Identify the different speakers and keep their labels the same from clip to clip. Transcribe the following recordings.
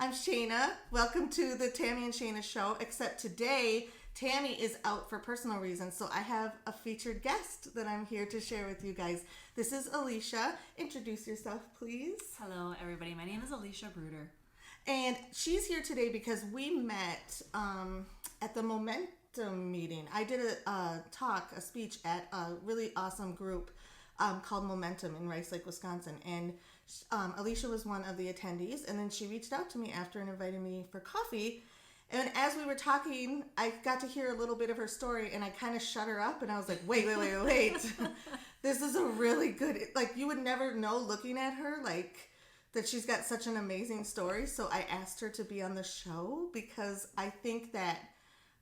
Speaker 1: I'm Shayna. Welcome to the Tammy and Shayna show, except today Tammy is out for personal reasons, so I have a featured guest that I'm here to share with you guys. This is Alicia. Introduce yourself, please.
Speaker 2: Hello, everybody. My name is Alicia Bruder.
Speaker 1: And she's here today because we met at the Momentum meeting. I did a speech at a really awesome group called Momentum in Rice Lake, Wisconsin. And Alicia was one of the attendees, and then she reached out to me after and invited me for coffee. And as we were talking, I got to hear a little bit of her story, and I kind of shut her up, and I was like, wait. This is a really good, like, you would never know looking at her, like, that she's got such an amazing story. So I asked her to be on the show because I think that,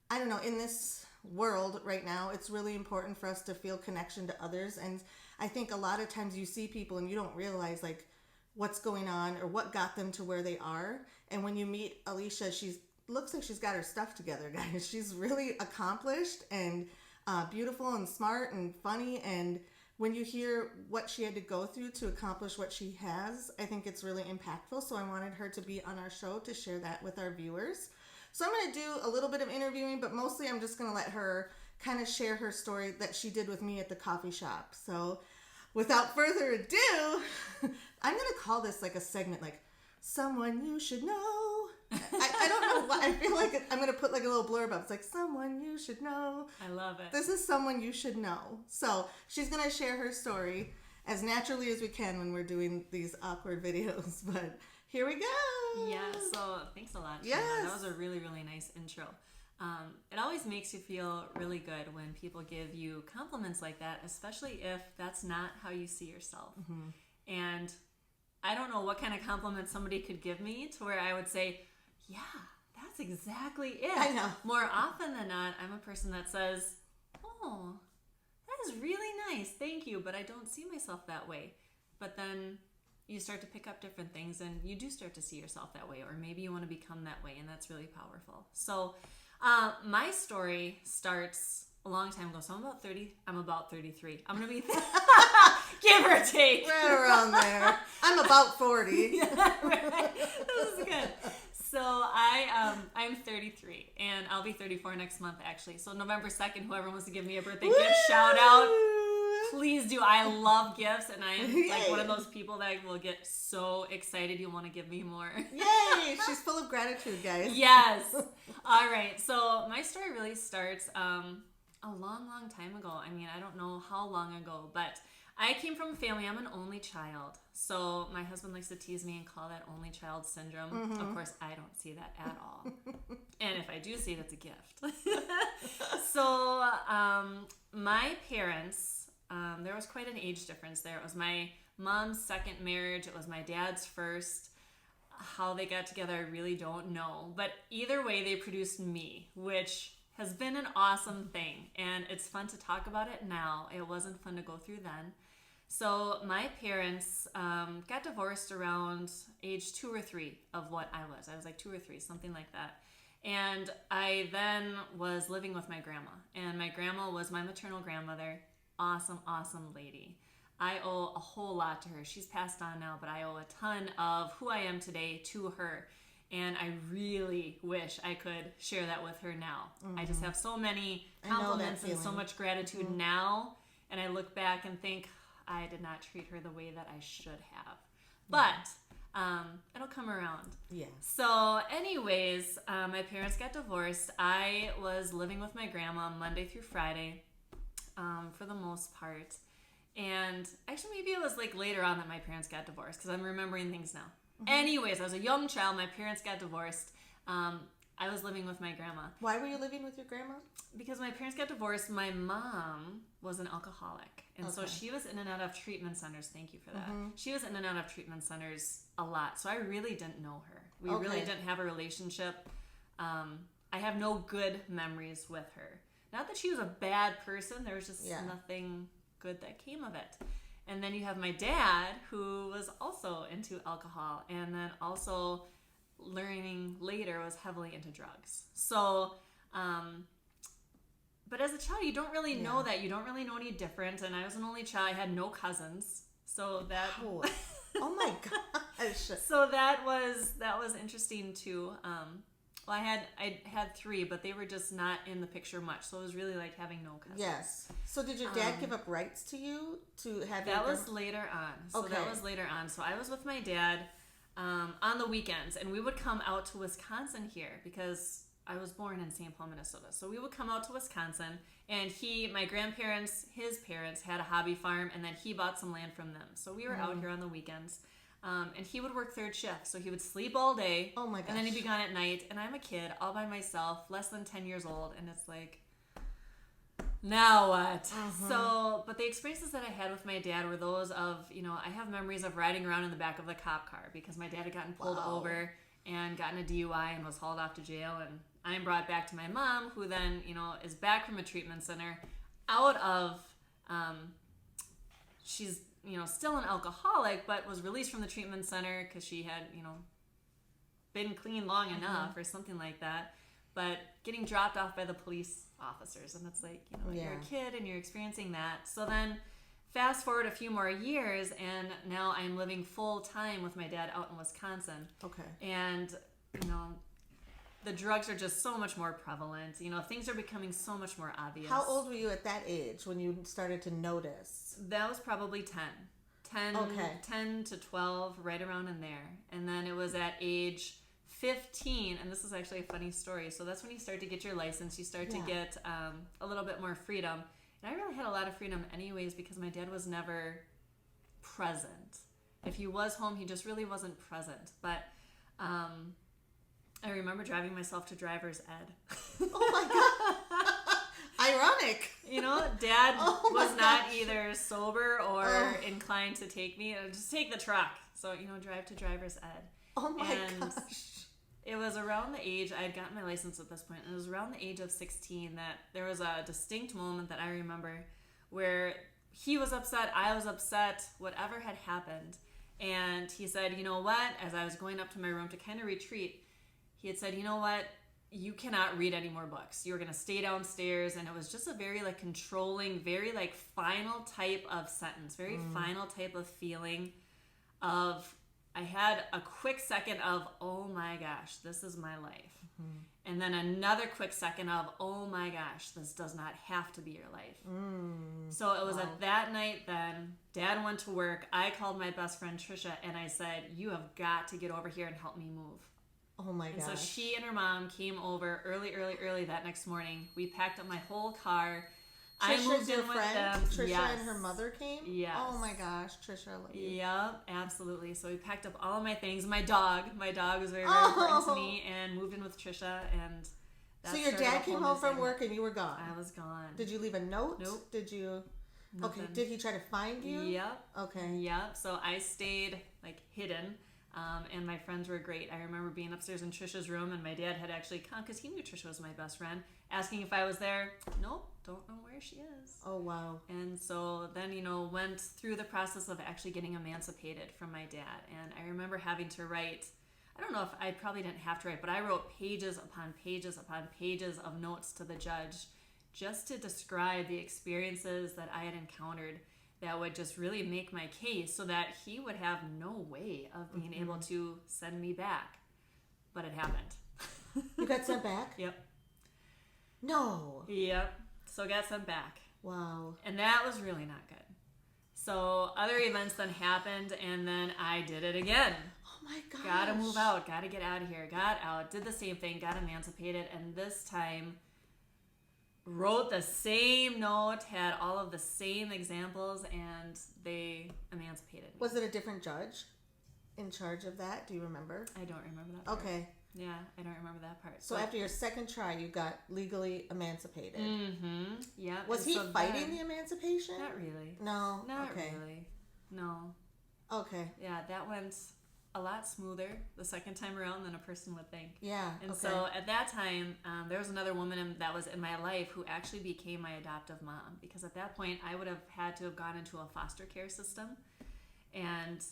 Speaker 1: I don't know, in this world right now, it's really important for us to feel connection to others. And I think a lot of times you see people and you don't realize, like, what's going on or what got them to where they are. And when you meet Alicia, looks like she's got her stuff together, guys. She's really accomplished and beautiful and smart and funny. And when you hear what she had to go through to accomplish what she has, I think it's really impactful. So I wanted her to be on our show to share that with our viewers. So I'm going to do a little bit of interviewing, but mostly I'm just going to let her kind of share her story that she did with me at the coffee shop. So without further ado, I'm going to call this like a segment, like someone you should know. I don't know why. I feel like I'm going to put like a little blurb up. It's like someone you should know.
Speaker 2: I love it.
Speaker 1: This is someone you should know. So she's going to share her story as naturally as we can when we're doing these awkward videos. But here we go.
Speaker 2: Yeah, so thanks a lot, Shayna.
Speaker 1: Yes.
Speaker 2: That was a really, really nice intro. It always makes you feel really good when people give you compliments like that, especially if that's not how you see yourself. Mm-hmm. And I don't know what kind of compliment somebody could give me to where I would say, yeah, that's exactly it.
Speaker 1: I know.
Speaker 2: More often than not, I'm a person that says, oh, that is really nice, thank you, but I don't see myself that way. But then you start to pick up different things and you do start to see yourself that way, or maybe you want to become that way, and that's really powerful. So my story starts a long time ago. So I'm about 33. I'm going to be, give or take.
Speaker 1: Right around there. I'm about 40.
Speaker 2: Yeah, right. This is good. So I'm 33, and I'll be 34 next month, actually. So November 2nd, whoever wants to give me a birthday gift, shout out. Please do. I love gifts, and I'm like one of those people that will get so excited you'll want to give me more.
Speaker 1: Yay! She's full of gratitude, guys.
Speaker 2: Yes. All right. So my story really starts a long, long time ago. I mean, I don't know how long ago, but I came from a family. I'm an only child. So my husband likes to tease me and call that only child syndrome. Mm-hmm. Of course, I don't see that at all. And if I do see, that's a gift. So my parents, there was quite an age difference there. It was my mom's second marriage. It was my dad's first. How they got together, I really don't know. But either way, they produced me, which has been an awesome thing. And it's fun to talk about it now. It wasn't fun to go through then. So my parents got divorced around age 2 or 3 of what I was. I was like 2 or 3, something like that. And I then was living with my grandma. And my grandma was my maternal grandmother. Awesome, awesome lady. I owe a whole lot to her. She's passed on now, but I owe a ton of who I am today to her. And I really wish I could share that with her now. Mm-hmm. I just have so many compliments and so much gratitude now. And I look back and think, I did not treat her the way that I should have. But it'll come around. Yeah. So anyways, my parents got divorced. I was living with my grandma Monday through Friday for the most part. And actually maybe it was like later on that my parents got divorced because I'm remembering things now. Mm-hmm. Anyways, I was a young child. My parents got divorced. I was living with my grandma.
Speaker 1: Why were you living with your grandma?
Speaker 2: Because my parents got divorced. My mom was an alcoholic. And so she was in and out of treatment centers. Thank you for that. Mm-hmm. She was in and out of treatment centers a lot. So I really didn't know her. We really didn't have a relationship. I have no good memories with her. Not that she was a bad person. There was just nothing good that came of it. And then you have my dad, who was also into alcohol, and then also learning later was heavily into drugs. So but as a child you don't really know that. You don't really know any different. And I was an only child. I had no cousins, so that
Speaker 1: oh my god.
Speaker 2: So that was interesting too. Well, I had 3, but they were just not in the picture much. So it was really like having no cousins.
Speaker 1: Yes. So did your dad give up rights to you to have?
Speaker 2: That was later on. So that was later on. So I was with my dad on the weekends, and we would come out to Wisconsin here because I was born in St. Paul, Minnesota. So we would come out to Wisconsin, and my grandparents, his parents had a hobby farm, and then he bought some land from them. So we were out here on the weekends. And he would work 3rd shift, so he would sleep all day.
Speaker 1: Oh my gosh.
Speaker 2: And then he'd be gone at night. And I'm a kid, all by myself, less than 10 years old, and it's like, now what? So, but the experiences that I had with my dad were those of, I have memories of riding around in the back of the cop car because my dad had gotten pulled over and gotten a DUI and was hauled off to jail. And I'm brought back to my mom, who then, is back from a treatment center out of, she's still an alcoholic, but was released from the treatment center because she had, been clean long enough or something like that. But getting dropped off by the police officers, and it's like, you're a kid and you're experiencing that. So then fast forward a few more years, and now I'm living full time with my dad out in Wisconsin.
Speaker 1: Okay.
Speaker 2: And, the drugs are just so much more prevalent. Things are becoming so much more obvious.
Speaker 1: How old were you at that age when you started to notice?
Speaker 2: That was probably 10 to 12, right around in there. And then it was at age 15, and this is actually a funny story. So that's when you start to get your license. You start to get a little bit more freedom. And I really had a lot of freedom anyways because my dad was never present. If he was home, he just really wasn't present. But I remember driving myself to driver's ed.
Speaker 1: Oh my God. Ironic.
Speaker 2: Dad was not either sober or inclined to take me. Just take the truck. So, drive to driver's ed.
Speaker 1: Oh my gosh.
Speaker 2: It was around the age, I had gotten my license at this point, and it was around the age of 16 that there was a distinct moment that I remember where he was upset, I was upset, whatever had happened. And he said, you know what, as I was going up to my room to kind of retreat, he had said, you know what, you cannot read any more books. You're going to stay downstairs. And it was just a very controlling, very final type of sentence, very final type of feeling of, I had a quick second of, oh my gosh, this is my life. And then another quick second of, oh my gosh, this does not have to be your life. So it was at that night then, Dad went to work. I called my best friend Trisha and I said, you have got to get over here and help me move.
Speaker 1: Oh my gosh.
Speaker 2: And so she and her mom came over early that next morning. We packed up my whole car.
Speaker 1: Trisha's
Speaker 2: I moved
Speaker 1: your
Speaker 2: in with
Speaker 1: friend?
Speaker 2: them.
Speaker 1: Trisha
Speaker 2: Yes.
Speaker 1: and her mother came?
Speaker 2: Yes.
Speaker 1: Oh my gosh, Trisha, I love you.
Speaker 2: Yep, absolutely. So we packed up all of my things. My dog was very, very important to me, and moved in with Trisha. And that
Speaker 1: so your
Speaker 2: started
Speaker 1: dad
Speaker 2: a whole
Speaker 1: came
Speaker 2: new
Speaker 1: home from
Speaker 2: thing.
Speaker 1: work and you were gone.
Speaker 2: I was gone.
Speaker 1: Did you leave a note?
Speaker 2: Nope.
Speaker 1: Did you?
Speaker 2: Nothing.
Speaker 1: Okay. Did he try to find you?
Speaker 2: Yep.
Speaker 1: Okay.
Speaker 2: Yep. So I stayed hidden. And my friends were great. I remember being upstairs in Trisha's room, and my dad had actually come because he knew Trisha was my best friend, asking if I was there. Nope, don't know where she is.
Speaker 1: Oh, wow.
Speaker 2: And so then, went through the process of actually getting emancipated from my dad. And I remember having to write, I don't know if I probably didn't have to write, but I wrote pages upon pages upon pages of notes to the judge just to describe the experiences that I had encountered that would just really make my case so that he would have no way of being able to send me back. But it happened.
Speaker 1: You got sent back?
Speaker 2: Yep.
Speaker 1: No.
Speaker 2: Yep. So got sent back.
Speaker 1: Wow.
Speaker 2: And that was really not good. So other events then happened, and then I did it again.
Speaker 1: Oh my gosh.
Speaker 2: Gotta move out. Gotta get out of here. Got out. Did the same thing. Got emancipated. And this time wrote the same note, had all of the same examples, and they emancipated me.
Speaker 1: Was it a different judge in charge of that? Do you remember?
Speaker 2: I don't remember that part.
Speaker 1: Okay.
Speaker 2: Yeah, I don't remember that part.
Speaker 1: So after your second try, you got legally emancipated.
Speaker 2: Mm-hmm. Yeah.
Speaker 1: Was he fighting the emancipation?
Speaker 2: Not really.
Speaker 1: No.
Speaker 2: Not
Speaker 1: okay.
Speaker 2: really. No.
Speaker 1: Okay.
Speaker 2: Yeah, that went a lot smoother the second time around than a person would think.
Speaker 1: Yeah.
Speaker 2: And
Speaker 1: okay.
Speaker 2: so at that time, there was another woman that was in my life who actually became my adoptive mom, because at that point I would have had to have gone into a foster care system, and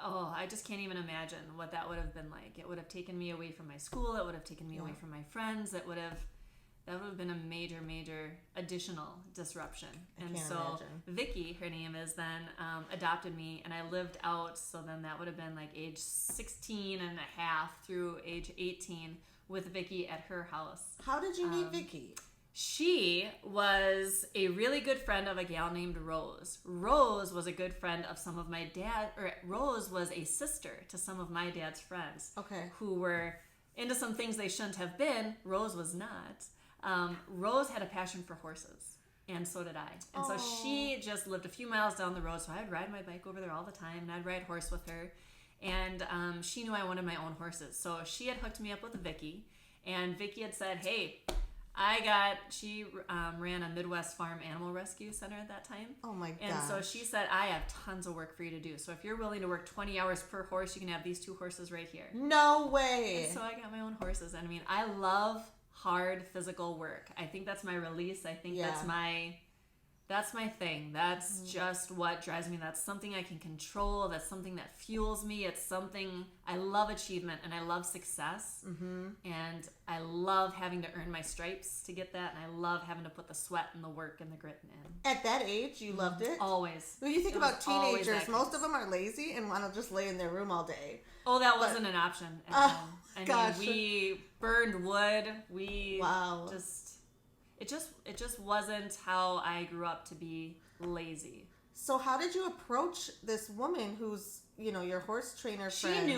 Speaker 2: I just can't even imagine what that would have been like. It would have taken me away from my school. It would have taken me away from my friends. It would have that would have been a major, major additional disruption. And
Speaker 1: can't
Speaker 2: so
Speaker 1: imagine.
Speaker 2: Vicky, her name is, then adopted me, and I lived out, so then that would have been like age 16 and a half through age 18 with Vicky at her house.
Speaker 1: How did you meet Vicky?
Speaker 2: She was a really good friend of a gal named Rose. Rose was a good friend of some of my dad, or Rose was a sister to some of my dad's friends.
Speaker 1: Okay.
Speaker 2: Who were into some things they shouldn't have been. Rose was not. Rose had a passion for horses, and so did I. And so she just lived a few miles down the road, so I'd ride my bike over there all the time, and I'd ride horse with her. And she knew I wanted my own horses. So she had hooked me up with Vicky, and Vicky had said, hey, she ran a Midwest Farm Animal Rescue Center at that time.
Speaker 1: Oh my gosh.
Speaker 2: And so she said, I have tons of work for you to do. So if you're willing to work 20 hours per horse, you can have these 2 horses right here.
Speaker 1: No way.
Speaker 2: And so I got my own horses. And I mean, I love hard physical work. I think that's my release. I think that's my thing. That's just what drives me. That's something I can control. That's something that fuels me. It's something I love achievement and I love success. Mm-hmm. And I love having to earn my stripes to get that. And I love having to put the sweat and the work and the grit in.
Speaker 1: At that age, you loved it?
Speaker 2: Always.
Speaker 1: When you think about teenagers, most of them are lazy and want to just lay in their room all day.
Speaker 2: Oh, that wasn't an option at home. I mean, we burned wood. It just wasn't how I grew up to be lazy.
Speaker 1: So how did you approach this woman who's, your horse trainer friend?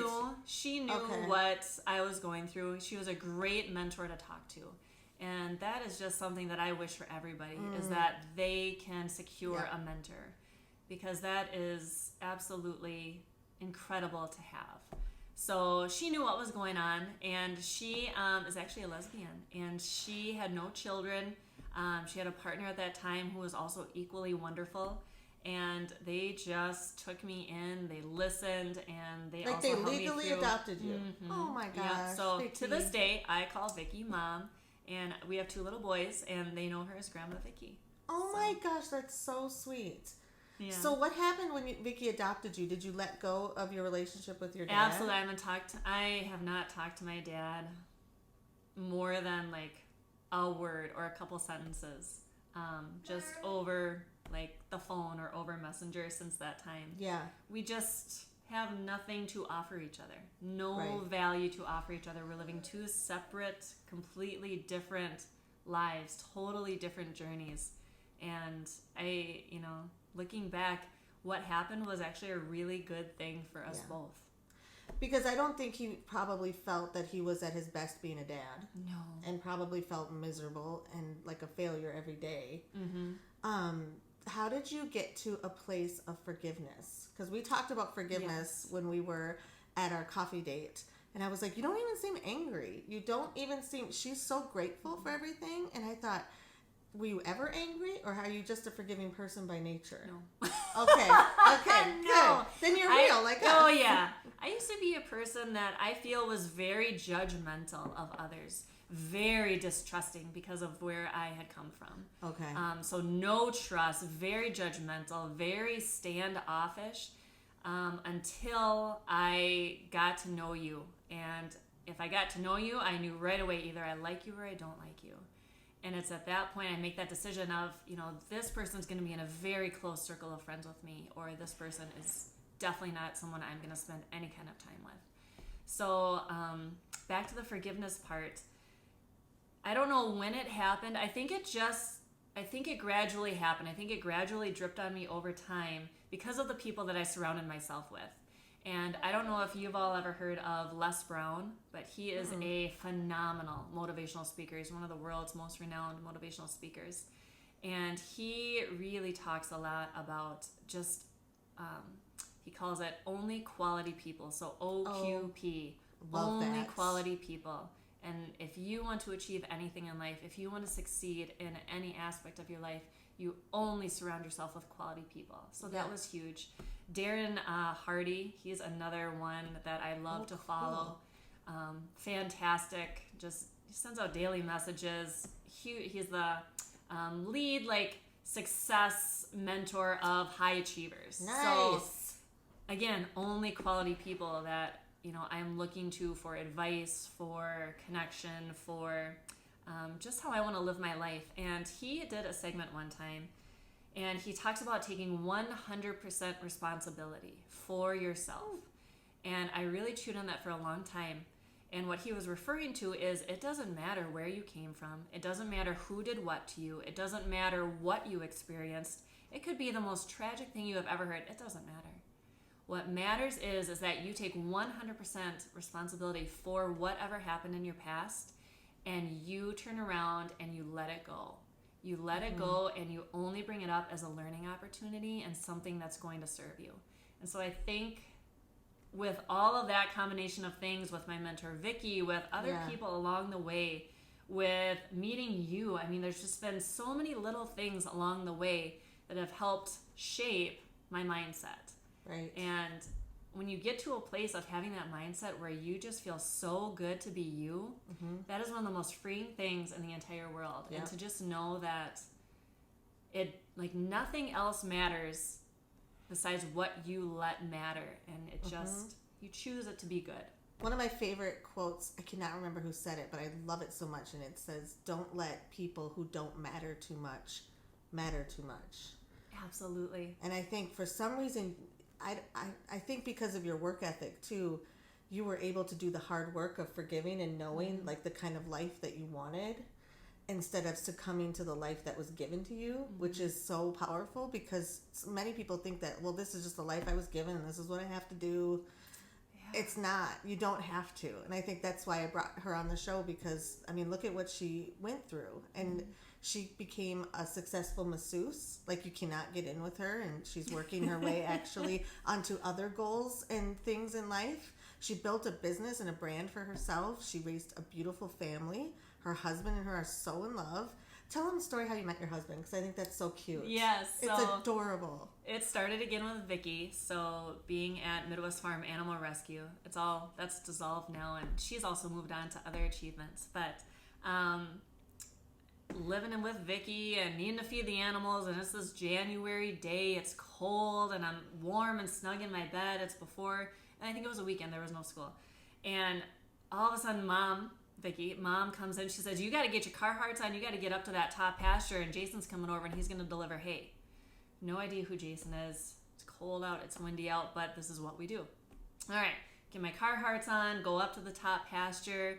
Speaker 2: She knew what I was going through. She was a great mentor to talk to. And that is just something that I wish for everybody, is that they can secure a mentor. Because that is absolutely incredible to have. So she knew what was going on, and she is actually a lesbian, and she had no children. She had a partner at that time who was also equally wonderful, and they just took me in. They listened, and they also helped me through.
Speaker 1: Legally adopted you. Mm-hmm. Oh my gosh!
Speaker 2: Yeah. So
Speaker 1: Vicky.
Speaker 2: To this day, I call Vicky Mom, and we have 2 little boys, and they know her as Grandma Vicky.
Speaker 1: Oh my gosh, that's so sweet.
Speaker 2: Yeah.
Speaker 1: So what happened when Vicky adopted you? Did you let go of your relationship with your dad?
Speaker 2: Absolutely. I have not talked to my dad more than like a word or a couple sentences, just over like the phone or over Messenger since that time.
Speaker 1: Yeah.
Speaker 2: We just have nothing to offer each other. No value to offer each other. We're living 2 separate, completely different lives, totally different journeys. And looking back, what happened was actually a really good thing for us both.
Speaker 1: Because I don't think he probably felt that he was at his best being a dad.
Speaker 2: No.
Speaker 1: And probably felt miserable and like a failure every day. Mm-hmm. How did you get to a place of forgiveness? Because we talked about forgiveness when we were at our coffee date. And I was like, you don't even seem angry. You don't even seem... She's so grateful for everything. And I thought... Were you ever angry, or are you just a forgiving person by nature?
Speaker 2: No.
Speaker 1: Okay,
Speaker 2: No.
Speaker 1: Good. Then you're real, like us.
Speaker 2: Oh, yeah. I used to be a person that I feel was very judgmental of others, very distrusting because of where I had come from.
Speaker 1: Okay.
Speaker 2: So no trust, very judgmental, very standoffish, until I got to know you. And if I got to know you, I knew right away either I like you or I don't like you. And it's at that point I make that decision of, this person's going to be in a very close circle of friends with me, or this person is definitely not someone I'm going to spend any kind of time with. So back to the forgiveness part. I don't know when it happened. I think it gradually happened. I think it gradually dripped on me over time because of the people that I surrounded myself with. And I don't know if you've all ever heard of Les Brown, but he is a phenomenal motivational speaker. He's one of the world's most renowned motivational speakers. And he really talks a lot about just, he calls it only quality people. So OQP, only quality people. And if you want to achieve anything in life, if you want to succeed in any aspect of your life, you only surround yourself with quality people. So that was huge. Darren Hardy, he's another one that I love to follow. Fantastic. Just he sends out daily messages. He's the lead success mentor of high achievers.
Speaker 1: Nice.
Speaker 2: So again, only quality people that I'm looking to for advice, for connection, for just how I want to live my life. And he did a segment one time, and he talks about taking 100% responsibility for yourself. And I really chewed on that for a long time. And what he was referring to is it doesn't matter where you came from. It doesn't matter who did what to you. It doesn't matter what you experienced. It could be the most tragic thing you have ever heard. It doesn't matter. What matters is that you take 100% responsibility for whatever happened in your past, and you turn around and you let it go. You let it go, and you only bring it up as a learning opportunity and something that's going to serve you. And so I think with all of that combination of things, with my mentor Vicky, with other people along the way, with meeting you, I mean, there's just been so many little things along the way that have helped shape my mindset.
Speaker 1: Right.
Speaker 2: And when you get to a place of having that mindset where you just feel so good to be you, that is one of the most freeing things in the entire world.
Speaker 1: Yeah.
Speaker 2: And to just know that it, like, nothing else matters besides what you let matter, and it just, you choose it to be good.
Speaker 1: One of my favorite quotes, I cannot remember who said it, but I love it so much, and it says, "Don't let people who don't matter too much matter too much."
Speaker 2: Absolutely.
Speaker 1: And I think for some reason, I think because of your work ethic too, you were able to do the hard work of forgiving and knowing like the kind of life that you wanted, instead of succumbing to the life that was given to you, which is so powerful, because many people think that, well, this is just the life I was given and this is what I have to do. Yeah. It's not. You don't have to. And I think that's why I brought her on the show, because, I mean, look at what she went through. And she became a successful masseuse. Like, you cannot get in with her, and she's working her way actually onto other goals and things in life. She built a business and a brand for herself. She raised a beautiful family. Her husband and her are so in love. Tell them the story how you met your husband, because I think that's so cute.
Speaker 2: Yes.
Speaker 1: It's adorable.
Speaker 2: It started again with Vicky. So being at Midwest Farm Animal Rescue, that's dissolved now, and she's also moved on to other achievements. But living in with Vicky and needing to feed the animals, and it's this January day, it's cold, and I'm warm and snug in my bed. It's before, and I think it was a weekend, there was no school. And all of a sudden, Mom comes in. She says, "You got to get your Carhartts on. You got to get up to that top pasture, and Jason's coming over, and he's going to deliver hay." No idea who Jason is. It's cold out. It's windy out, but this is what we do. All right, get my Carhartts on, go up to the top pasture,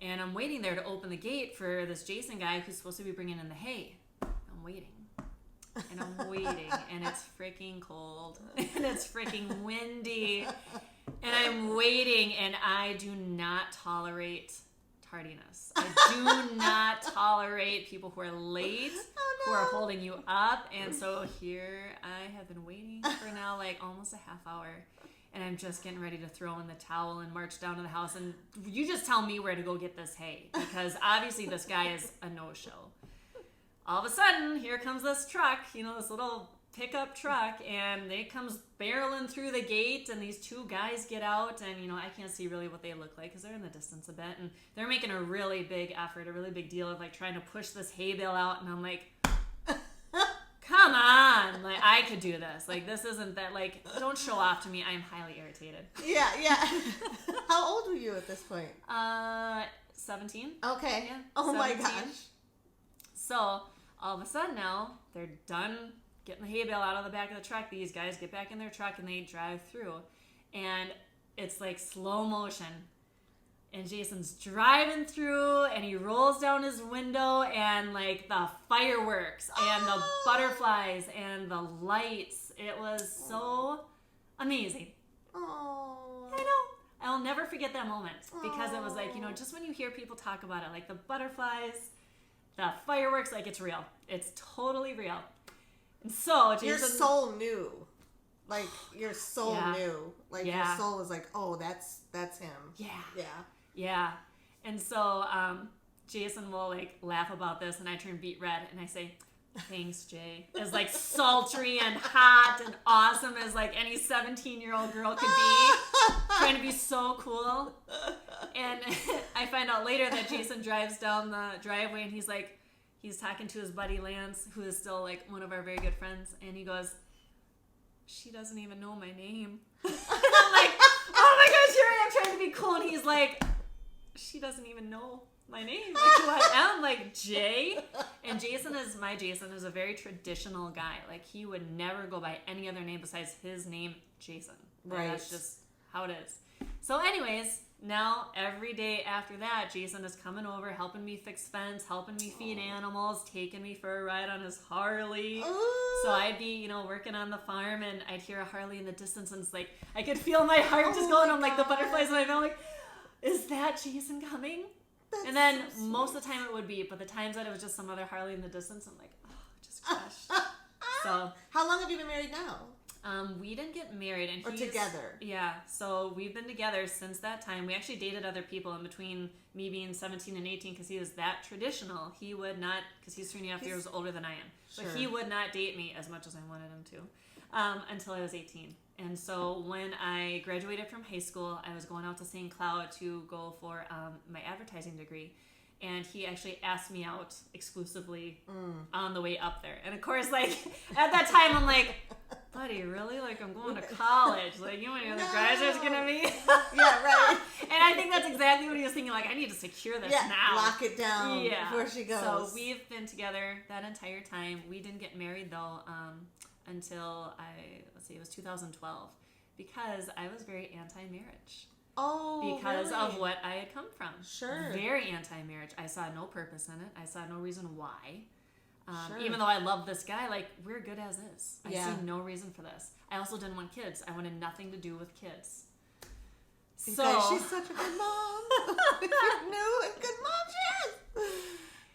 Speaker 2: and I'm waiting there to open the gate for this Jason guy who's supposed to be bringing in the hay. I'm waiting. And I'm waiting, and it's freaking cold, and it's freaking windy, and I'm waiting, and I do not tolerate tardiness. I do not tolerate people who are late, who are holding you up. And so here I have been waiting for now like almost a half hour, and I'm just getting ready to throw in the towel and march down to the house, and you just tell me where to go get this hay, because obviously this guy is a no-show. All of a sudden, here comes this truck, this little pickup truck, and it comes barreling through the gate, and these two guys get out, and I can't see really what they look like because they're in the distance a bit, and they're making a really big effort, a really big deal of like trying to push this hay bale out, and I'm like, come on, like, I could do this. Like, this isn't that, like, don't show off to me. I'm highly irritated.
Speaker 1: Yeah. How old were you at this point?
Speaker 2: 17.
Speaker 1: Okay.
Speaker 2: Yeah.
Speaker 1: Oh
Speaker 2: 17.
Speaker 1: my gosh.
Speaker 2: So all of a sudden now they're done getting the hay bale out of the back of the truck. These guys get back in their truck and they drive through, and it's like slow motion. And Jason's driving through, and he rolls down his window, and like the fireworks and the butterflies and the lights. It was so amazing.
Speaker 1: Oh.
Speaker 2: I know. I'll never forget that moment, because it was like, just when you hear people talk about it, like the butterflies, the fireworks, like it's real. It's totally real. And so Jason,
Speaker 1: your soul knew. Like, your soul knew. Like, your soul was like, oh, that's him.
Speaker 2: Yeah. And so Jason will like laugh about this, and I turn beet red, and I say, "Thanks, Jay." As like sultry and hot and awesome as like any 17-year-old girl could be, trying to be so cool. And I find out later that Jason drives down the driveway, and he's talking to his buddy Lance, who is still like one of our very good friends, and he goes, "She doesn't even know my name." And I'm like, oh my gosh, here I am trying to be cool, and he's like, "She doesn't even know my name, like who I am, like Jay. And Jason is a very traditional guy. Like he would never go by any other name besides his name, Jason. Like,
Speaker 1: Right.
Speaker 2: that's just how it is. So anyways, now every day after that, Jason is coming over, helping me fix fence, helping me feed animals, taking me for a ride on his Harley.
Speaker 1: Ooh.
Speaker 2: So I'd be, working on the farm, and I'd hear a Harley in the distance, and it's like I could feel my heart just going on, like the butterflies in my mouth, like, is that Jason coming?
Speaker 1: That's
Speaker 2: and then
Speaker 1: so
Speaker 2: most of the time it would be, but the times that it was just some other Harley in the distance, I'm like, oh, just crushed. So
Speaker 1: how long have you been married now?
Speaker 2: we didn't get married, and
Speaker 1: Or together?
Speaker 2: Yeah, so we've been together since that time. We actually dated other people in between me being 17 and 18 because he was that traditional. He would not, because he's 3.5 years older than I am,
Speaker 1: Sure.
Speaker 2: but he would not date me as much as I wanted him to until I was 18. And so when I graduated from high school, I was going out to St. Cloud to go for my advertising degree. And he actually asked me out exclusively on the way up there. And of course, like, at that time, I'm like, buddy, really? Like, I'm going to college. Like, you know what the guys are going to be?
Speaker 1: Yeah, right.
Speaker 2: And I think that's exactly what he was thinking. Like, I need to secure this now.
Speaker 1: Lock it down before she goes.
Speaker 2: So we've been together that entire time. We didn't get married, though, until it was 2012. Because I was very anti-marriage.
Speaker 1: Oh,
Speaker 2: because
Speaker 1: really?
Speaker 2: of what I had come from.
Speaker 1: Sure.
Speaker 2: Very anti-marriage. I saw no purpose in it. I saw no reason why.
Speaker 1: Sure.
Speaker 2: Even though I love this guy, like, we're good as is. I
Speaker 1: Yeah.
Speaker 2: see no reason for this. I also didn't want kids. I wanted nothing to do with kids.
Speaker 1: Because
Speaker 2: So
Speaker 1: she's such a good mom. You knew a good mom she is.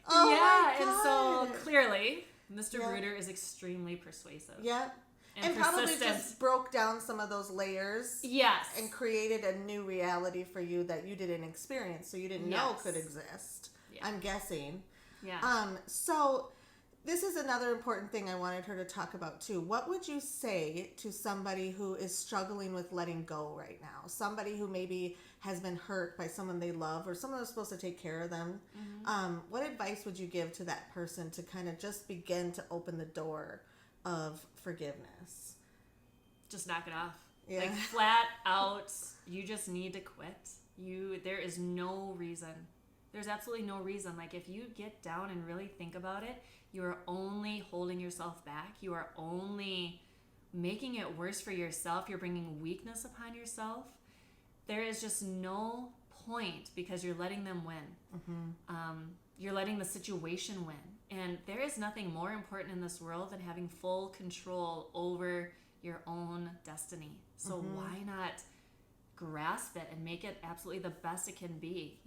Speaker 1: Oh
Speaker 2: yeah,
Speaker 1: my God.
Speaker 2: and so clearly, Mr.
Speaker 1: Yeah.
Speaker 2: Bruder is extremely persuasive.
Speaker 1: Yeah.
Speaker 2: And
Speaker 1: probably
Speaker 2: persistent.
Speaker 1: just broke down some of those layers.
Speaker 2: Yes.
Speaker 1: And created a new reality for you that you didn't experience, so you didn't know
Speaker 2: Yes.
Speaker 1: could exist.
Speaker 2: Yeah.
Speaker 1: I'm guessing.
Speaker 2: Yeah.
Speaker 1: So this is another important thing I wanted her to talk about too. What would you say to somebody who is struggling with letting go right now? Somebody who maybe has been hurt by someone they love or someone who's supposed to take care of them.
Speaker 2: Mm-hmm.
Speaker 1: What advice would you give to that person to kind of just begin to open the door of forgiveness?
Speaker 2: Just knock it off.
Speaker 1: Yeah.
Speaker 2: Like, flat out, you just need to quit. There is no reason. There's absolutely no reason. Like, if you get down and really think about it, you are only holding yourself back. You are only making it worse for yourself. You're bringing weakness upon yourself. There is just no point because you're letting them win.
Speaker 1: Mm-hmm.
Speaker 2: You're letting the situation win. And there is nothing more important in this world than having full control over your own destiny. So why not grasp it and make it absolutely the best it can be?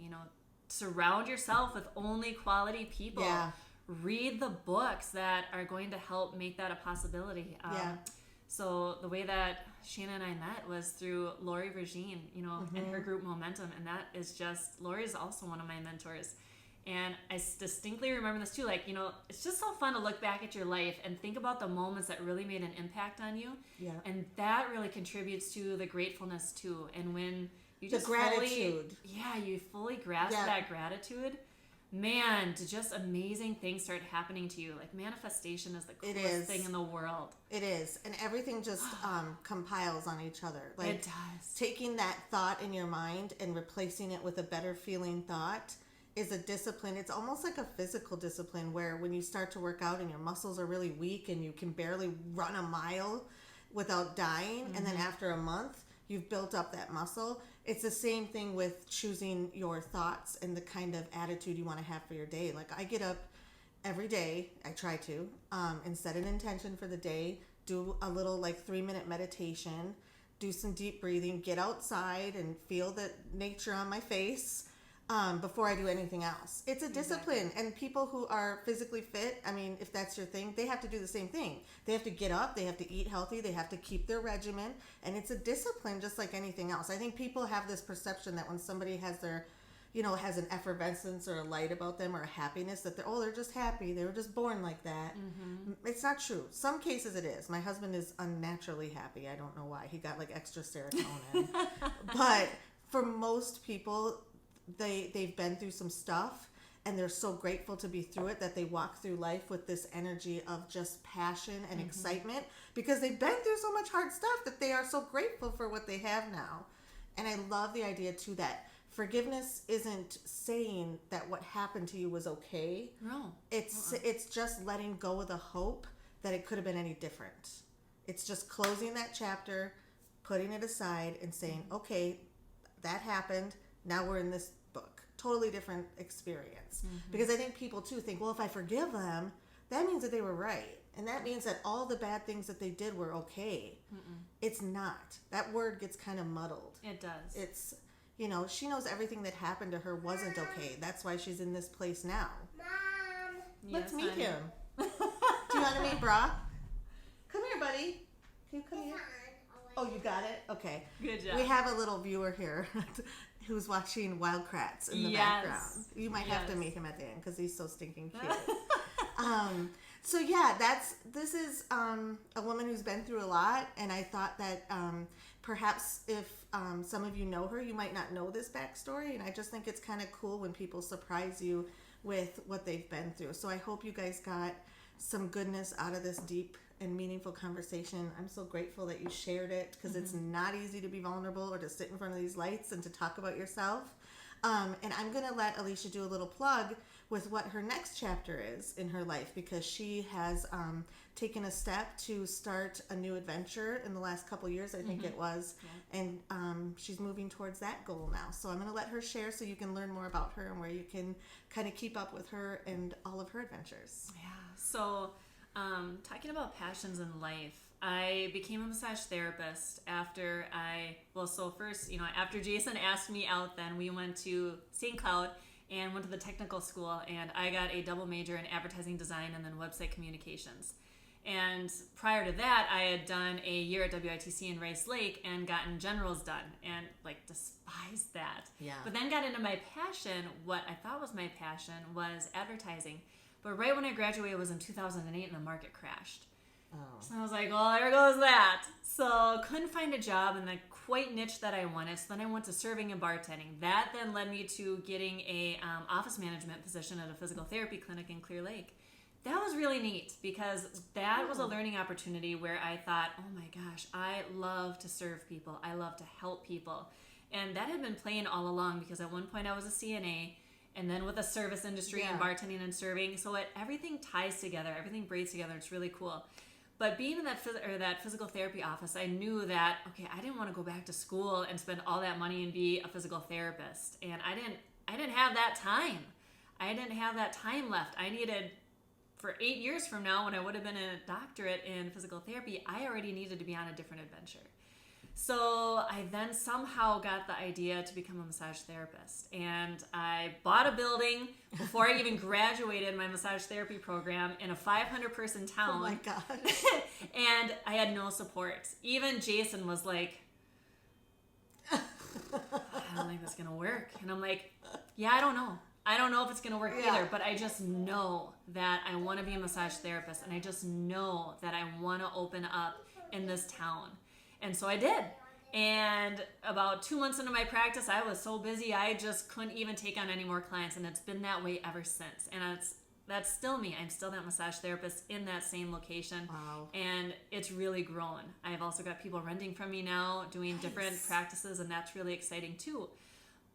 Speaker 2: Surround yourself with only quality people.
Speaker 1: Yeah.
Speaker 2: Read the books that are going to help make that a possibility.
Speaker 1: Yeah.
Speaker 2: So the way that Shanna and I met was through Lori Regine, and her group Momentum. And that is just, Lori is also one of my mentors. And I distinctly remember this too. Like, it's just so fun to look back at your life and think about the moments that really made an impact on you.
Speaker 1: Yeah.
Speaker 2: And that really contributes to the gratefulness too. And when you
Speaker 1: The
Speaker 2: just
Speaker 1: gratitude.
Speaker 2: you fully grasp that gratitude, man, just amazing things start happening to you. Like, manifestation is the coolest thing in the world.
Speaker 1: It is. And everything just compiles on each other. Like,
Speaker 2: It does.
Speaker 1: taking that thought in your mind and replacing it with a better feeling thought is a discipline. It's almost like a physical discipline where when you start to work out and your muscles are really weak and you can barely run a mile without dying, and then after a month you've built up that muscle. It's the same thing with choosing your thoughts and the kind of attitude you want to have for your day. Like, I get up every day, I try to, and set an intention for the day, do a little 3-minute meditation, do some deep breathing, get outside and feel the nature on my face before I do anything else. It's a discipline. And people who are physically fit, I mean, if that's your thing, they have to do the same thing. They have to get up, they have to eat healthy, they have to keep their regimen, and it's a discipline just like anything else. I think people have this perception that when somebody has their, has an effervescence or a light about them or a happiness, that they're just happy, they were just born like that. It's not true. Some cases it is. My husband is unnaturally happy. I don't know why. He got extra serotonin. But for most people, they've been through some stuff and they're so grateful to be through it that they walk through life with this energy of just passion and excitement because they've been through so much hard stuff that they are so grateful for what they have now. And I love the idea too that Forgiveness isn't saying that what happened to you was okay.
Speaker 2: No.
Speaker 1: It's just letting go of the hope that it could have been any different. It's just closing that chapter, putting it aside, and saying, okay, that happened. Now we're in this book. Totally different experience. Because I think people too think, well, if I forgive them, that means that they were right. And that means that all the bad things that they did were okay. It's not. That word gets kind of muddled.
Speaker 2: It does.
Speaker 1: It's, she knows everything that happened to her wasn't okay. That's why she's in this place now.
Speaker 3: Mom.
Speaker 1: Let's meet him. Do you want to meet Brock? Come here, buddy. Can you come here? Oh, you got it? Okay.
Speaker 2: Good job.
Speaker 1: We have a little viewer here who's watching Wild Kratts in the background. You might have to meet him at the end because he's so stinking cute. So yeah, this is a woman who's been through a lot, and I thought that perhaps if some of you know her, you might not know this backstory, and I just think it's kind of cool when people surprise you with what they've been through. So I hope you guys got some goodness out of this deep and meaningful conversation. I'm so grateful that you shared it because it's not easy to be vulnerable or to sit in front of these lights and to talk about yourself. And I'm going to let Alicia do a little plug with what her next chapter is in her life, because she has taken a step to start a new adventure in the last couple years, I think it was. Yeah. And she's moving towards that goal now. So I'm going to let her share so you can learn more about her and where you can kind of keep up with her and all of her adventures.
Speaker 2: Yeah. So talking about passions in life, I became a massage therapist after after Jason asked me out, then we went to St. Cloud and went to the technical school, and I got a double major in advertising design and then website communications. And prior to that, I had done a year at WITC in Rice Lake and gotten generals done and despised that.
Speaker 1: Yeah.
Speaker 2: But then got into my passion. What I thought was my passion was advertising. But right when I graduated was in 2008 and the market crashed. Oh. So I was like, well, there goes that. So couldn't find a job in the quite niche that I wanted. So then I went to serving and bartending. That then led me to getting a office management position at a physical therapy clinic in Clear Lake. That was really neat because that was a learning opportunity where I thought, oh my gosh, I love to serve people. I love to help people. And that had been playing all along because at one point I was a CNA, and then with the service industry and bartending and serving. So everything ties together, everything braids together. It's really cool. But being in that physical therapy office, I knew that, okay, I didn't want to go back to school and spend all that money and be a physical therapist. And I didn't have that time. I didn't have that time left. I needed, for 8 years from now, when I would have been a doctorate in physical therapy, I already needed to be on a different adventure. So I then somehow got the idea to become a massage therapist. And I bought a building before I even graduated my massage therapy program in a 500-person town.
Speaker 1: Oh my God.
Speaker 2: And I had no support. Even Jason was like, I don't think that's going to work. And I'm like, yeah, I don't know. I don't know if it's going to work either, but I just know that I want to be a massage therapist. And I just know that I want to open up in this town. And so I did. And about 2 months into my practice, I was so busy, I just couldn't even take on any more clients. And it's been that way ever since. And that's still me. I'm still that massage therapist in that same location.
Speaker 1: Wow.
Speaker 2: And it's really grown. I've also got people renting from me now, doing different practices, and that's really exciting too.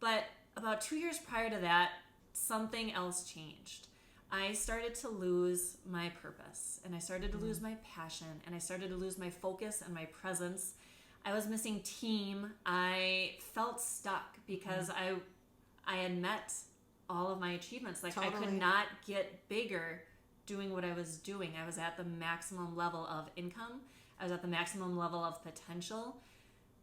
Speaker 2: But about 2 years prior to that, something else changed. I started to lose my purpose, and I started to lose my passion, and I started to lose my focus and my presence. I was missing team. I felt stuck because I had met all of my achievements. Like I could not get bigger doing what I was doing. I was at the maximum level of income. I was at the maximum level of potential.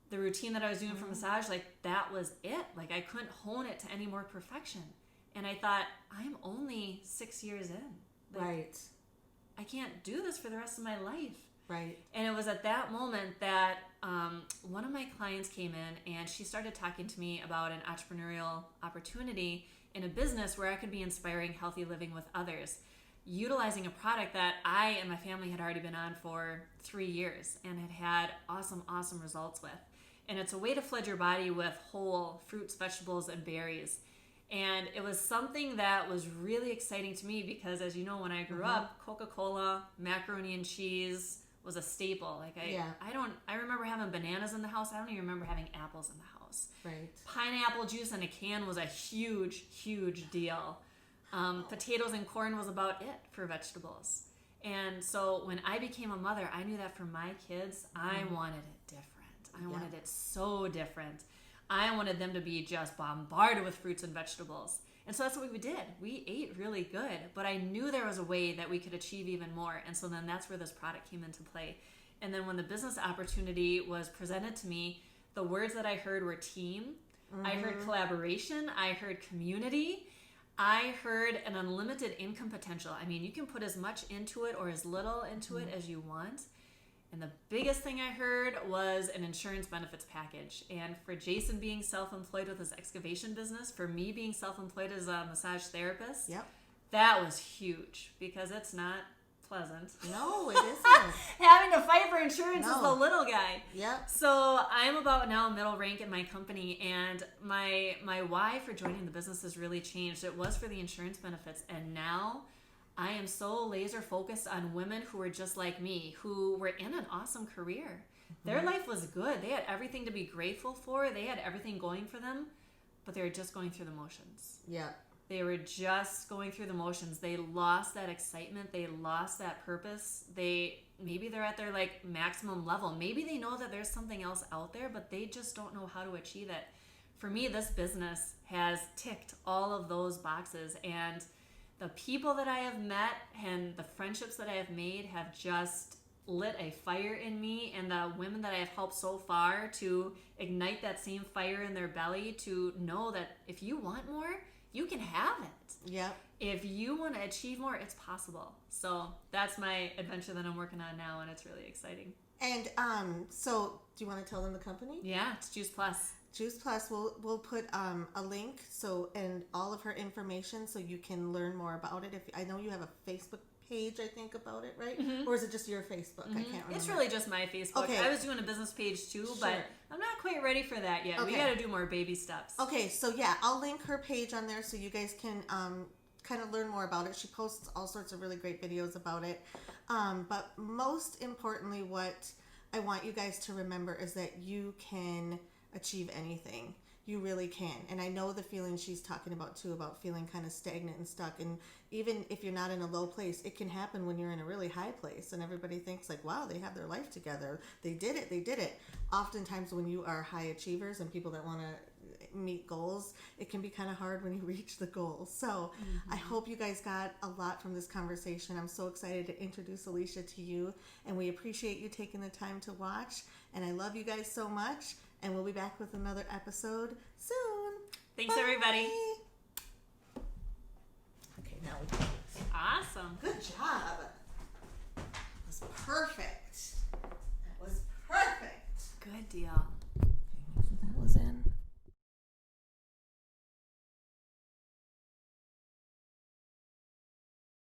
Speaker 2: The routine that I was doing for massage, that was it. I couldn't hone it to any more perfection. And I thought, I'm only 6 years in.
Speaker 1: Right.
Speaker 2: I can't do this for the rest of my life.
Speaker 1: Right.
Speaker 2: And it was at that moment that one of my clients came in and she started talking to me about an entrepreneurial opportunity in a business where I could be inspiring healthy living with others, utilizing a product that I and my family had already been on for 3 years and had had awesome results with. And it's a way to flood your body with whole fruits, vegetables, and berries. And it was something that was really exciting to me because, as you know, when I grew up, Coca-Cola, macaroni and cheese was a staple. Like I remember having bananas in the house. I don't even remember having apples in the house.
Speaker 1: Right.
Speaker 2: Pineapple juice in a can was a huge, huge deal. Potatoes and corn was about it for vegetables. And so when I became a mother, I knew that for my kids, I wanted it different. I wanted it so different. I wanted them to be just bombarded with fruits and vegetables. And so that's what we did. We ate really good, but I knew there was a way that we could achieve even more. And so then that's where this product came into play. And then when the business opportunity was presented to me, the words that I heard were team. I heard collaboration. I heard community. I heard an unlimited income potential. I mean, you can put as much into it or as little into it as you want. And the biggest thing I heard was an insurance benefits package. And for Jason being self-employed with his excavation business, for me being self-employed as a massage therapist, that was huge because it's not pleasant.
Speaker 1: No, it isn't.
Speaker 2: Having to fight for insurance is the little guy.
Speaker 1: Yep.
Speaker 2: So I'm about now middle rank in my company, and my why for joining the business has really changed. It was for the insurance benefits, and now I am so laser focused on women who are just like me, who were in an awesome career. Their life was good. They had everything to be grateful for. They had everything going for them, but they were just going through the motions.
Speaker 1: Yeah.
Speaker 2: They were just going through the motions. They lost that excitement. They lost that purpose. Maybe they're at their like maximum level. Maybe they know that there's something else out there, but they just don't know how to achieve it. For me, this business has ticked all of those boxes, and the people that I have met and the friendships that I have made have just lit a fire in me, and the women that I have helped so far to ignite that same fire in their belly to know that if you want more, you can have it.
Speaker 1: Yeah.
Speaker 2: If you want to achieve more, it's possible. So that's my adventure that I'm working on now, and it's really exciting.
Speaker 1: And so do you want to tell them the company?
Speaker 2: Yeah, it's Juice Plus.
Speaker 1: Juice Plus, we'll put a link and all of her information so you can learn more about it. I know you have a Facebook page, I think, about it, right? Or is it just your Facebook? I can't remember.
Speaker 2: It's really just my Facebook.
Speaker 1: Okay.
Speaker 2: I was doing a business page too, but I'm not quite ready for that yet.
Speaker 1: Okay.
Speaker 2: We got to do more baby steps.
Speaker 1: Okay, so yeah, I'll link her page on there so you guys can kind of learn more about it. She posts all sorts of really great videos about it. But most importantly, what I want you guys to remember is that you can achieve anything. You really can. And I know the feeling she's talking about too, about feeling kind of stagnant and stuck. And even if you're not in a low place, it can happen when you're in a really high place and everybody thinks like, wow, they have their life together. They did it. Oftentimes when you are high achievers and people that want to meet goals, it can be kind of hard when you reach the goals. So I hope you guys got a lot from this conversation. I'm so excited to introduce Alicia to you, and we appreciate you taking the time to watch. And I love you guys so much. And we'll be back with another episode soon.
Speaker 2: Thanks,
Speaker 1: Bye.
Speaker 2: everybody.
Speaker 1: Okay, now we can.
Speaker 2: Awesome.
Speaker 1: Good job.